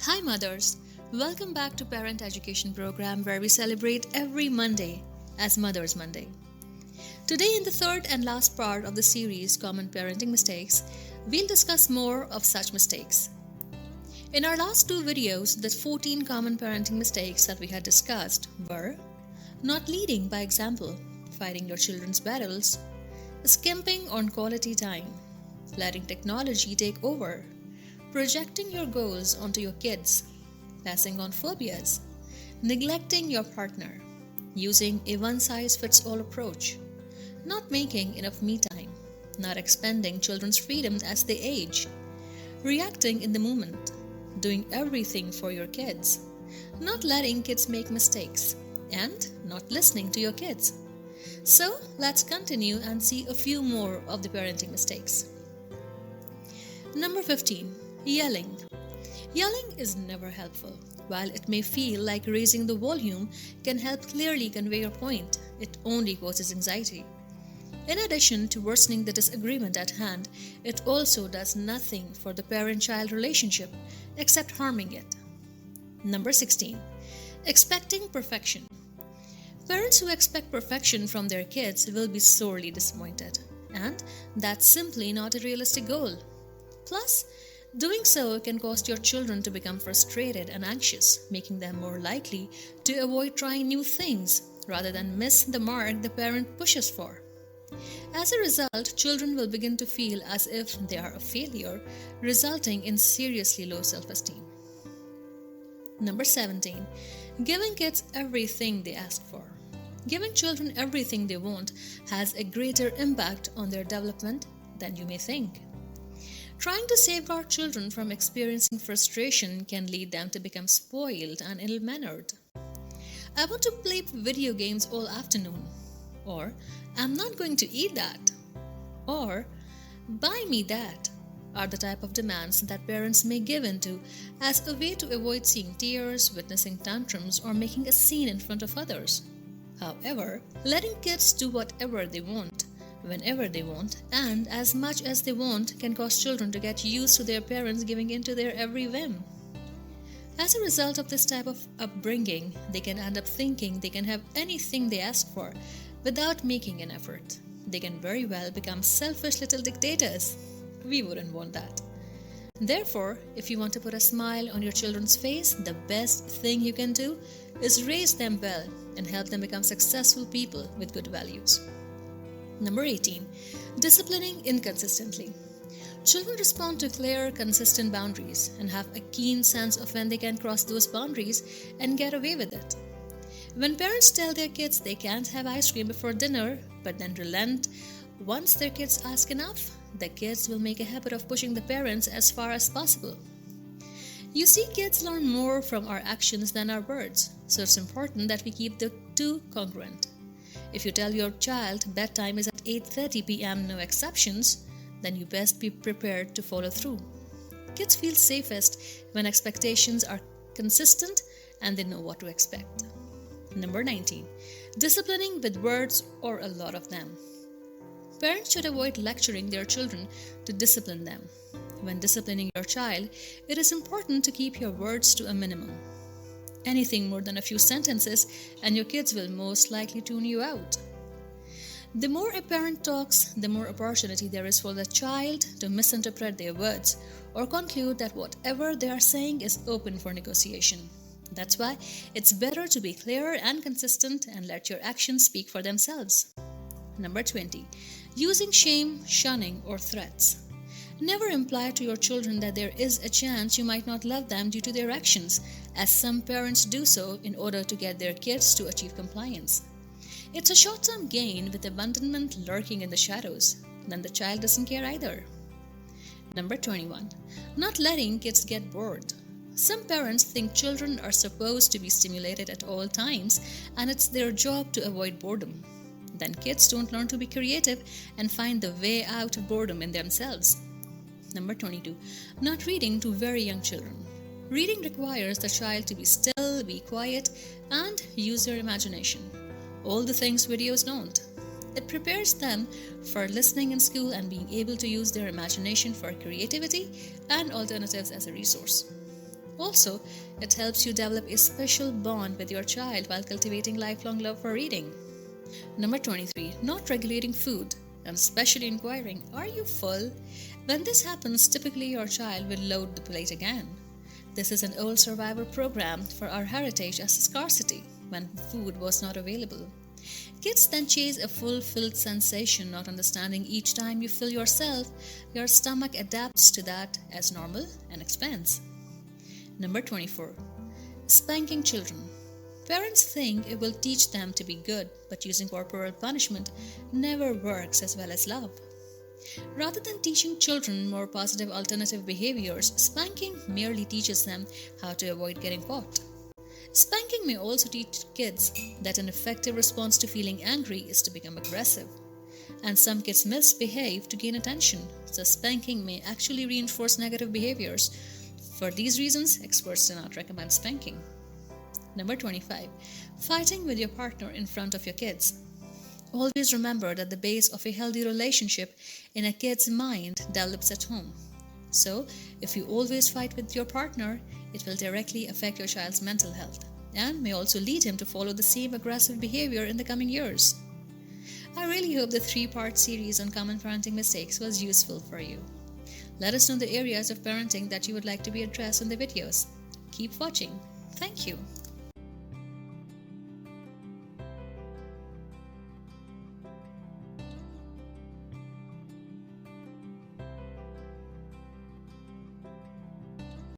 Hi mothers, welcome back to Parent Education Program where we celebrate every Monday as Mother's Monday. Today in the third and last part of the series Common Parenting Mistakes, we'll discuss more of such mistakes. In our last two videos, the 14 common parenting mistakes that we had discussed were not leading by example, fighting your children's battles, skimping on quality time, letting technology take over, projecting your goals onto your kids, passing on phobias, neglecting your partner, using a one-size-fits-all approach, not making enough me time, not expanding children's freedom as they age, reacting in the moment, doing everything for your kids, not letting kids make mistakes, and not listening to your kids. So let's continue and see a few more of the parenting mistakes. Number 15. Yelling. Yelling is never helpful. While it may feel like raising the volume can help clearly convey your point, it only causes anxiety. In addition to worsening the disagreement at hand, it also does nothing for the parent-child relationship except harming it. Number 16. Expecting perfection. Parents who expect perfection from their kids will be sorely disappointed, and that's simply not a realistic goal. Plus, doing so can cause your children to become frustrated and anxious, making them more likely to avoid trying new things rather than miss the mark the parent pushes for. As a result, children will begin to feel as if they are a failure, resulting in seriously low self-esteem. Number 17. Giving kids everything they ask for. Giving children everything they want has a greater impact on their development than you may think. Trying to safeguard children from experiencing frustration can lead them to become spoiled and ill-mannered. I want to play video games all afternoon. Or, I'm not going to eat that. Or, buy me that are the type of demands that parents may give into as a way to avoid seeing tears, witnessing tantrums, or making a scene in front of others. However, letting kids do whatever they want whenever they want, and as much as they want can cause children to get used to their parents giving in to their every whim. As a result of this type of upbringing, they can end up thinking they can have anything they ask for without making an effort. They can very well become selfish little dictators. We wouldn't want that. Therefore, if you want to put a smile on your children's face, the best thing you can do is raise them well and help them become successful people with good values. Number 18. Disciplining inconsistently. Children respond to clear, consistent boundaries and have a keen sense of when they can cross those boundaries and get away with it. When parents tell their kids they can't have ice cream before dinner, but then relent once their kids ask enough, the kids will make a habit of pushing the parents as far as possible. You see, kids learn more from our actions than our words, so it's important that we keep the two congruent. If you tell your child bedtime is at 8:30 p.m., no exceptions, then you best be prepared to follow through. Kids feel safest when expectations are consistent and they know what to expect. Number 19. Disciplining with words or a lot of them. Parents should avoid lecturing their children to discipline them. When disciplining your child, it is important to keep your words to a minimum. Anything more than a few sentences and your kids will most likely tune you out. The more a parent talks, the more opportunity there is for the child to misinterpret their words or conclude that whatever they are saying is open for negotiation. That's why it's better to be clear and consistent and let your actions speak for themselves. Number 20. Using shame, shunning, or threats. Never imply to your children that there is a chance you might not love them due to their actions, as some parents do so in order to get their kids to achieve compliance. It's a short-term gain with abandonment lurking in the shadows. Then the child doesn't care either. Number 21. Not letting kids get bored. Some parents think children are supposed to be stimulated at all times and it's their job to avoid boredom. Then kids don't learn to be creative and find the way out of boredom in themselves. Number 22. Not reading to very young children. Reading requires the child to be still, be quiet, and use their imagination. All the things videos don't. It prepares them for listening in school and being able to use their imagination for creativity and alternatives as a resource. Also, it helps you develop a special bond with your child while cultivating lifelong love for reading. Number 23. Not regulating food and especially inquiring, "Are you full?" When this happens, typically your child will load the plate again. This is an old survivor program for our heritage as scarcity when food was not available. Kids then chase a fulfilled sensation, not understanding each time you fill yourself, your stomach adapts to that as normal and expands. Number 24. Spanking children. Parents think it will teach them to be good, but using corporal punishment never works as well as love. Rather than teaching children more positive alternative behaviors, spanking merely teaches them how to avoid getting caught. Spanking may also teach kids that an effective response to feeling angry is to become aggressive. And some kids misbehave to gain attention, so spanking may actually reinforce negative behaviors. For these reasons, experts do not recommend spanking. Number 25. Fighting with your partner in front of your kids. Always remember that the base of a healthy relationship in a kid's mind develops at home. So, if you always fight with your partner, it will directly affect your child's mental health and may also lead him to follow the same aggressive behavior in the coming years. I really hope the 3-part series on common parenting mistakes was useful for you. Let us know the areas of parenting that you would like to be addressed in the videos. Keep watching. Thank you.